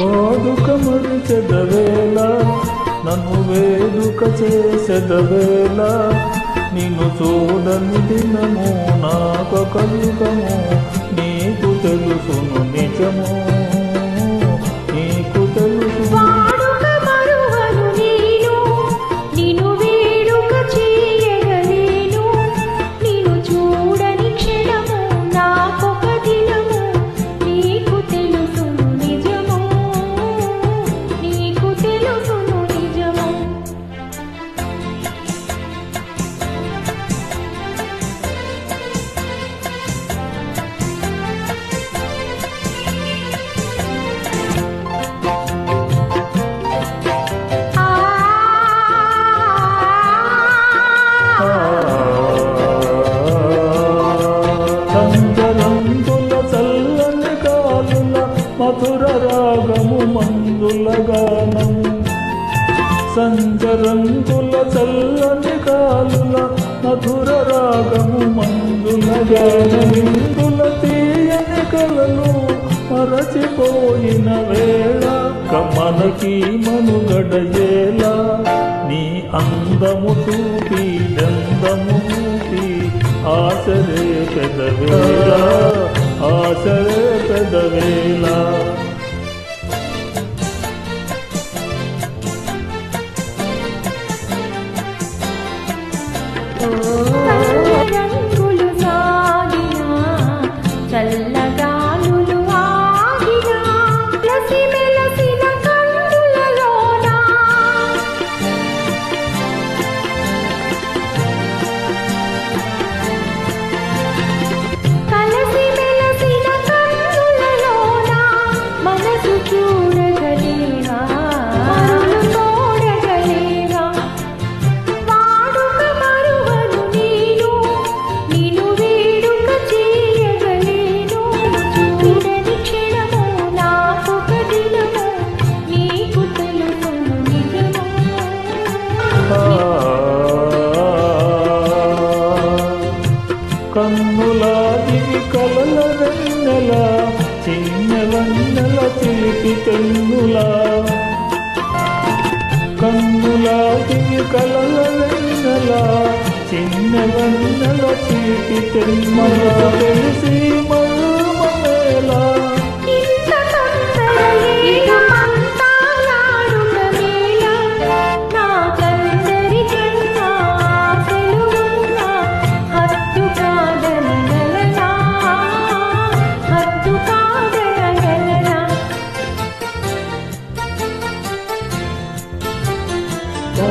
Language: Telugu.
వాడుక మరిచెదవేళ నన్ను వేడుక చేసెదవేళ నిన్ను చూడని దినము నాకొక యుగము నీకు తెలుసును నిజము నీకు తెలుసును మధుర రాగము మందుల గానము సంజరంగుల చల్లని కాలుల మధుర రాగము మందుల గానమిందుల తీయని కలలు మరచిపోయిన వేళ కమ్మనకి మనుగడయేలా నీ అందము చూపి దందము చూపి ఆశరే పెదవేళ ఆశరే పెదవేళ రంగులు సాగిన చల్లగాలులు ఆగిన లసి మెలసిన కన్నులలోన కలసి మెలసిన కన్నులలోన మనసు చూడగలేనా చూడగలేనా వాడుక మరువను నేను నిన్ను వేడుక చేయగలేను చూడని క్షణము నాకొక దినము నీకు తెలుసును నిజము కన్నులాది కలల వెన్నెల చిన్న వన్నెల చిలిపి తెన్నులా కన్నులాది కలల వెన్నెల చిన్న వన్నెల చిలిపి తెన్నుల తెలిసి మరుమేలా ఇంత తొందరలేదు మంతాలాడుట వేళ నాకందరికన్నా తెలుగున్నా హద్దు కాదనగలనా హద్దు కాదనగలనా ఆ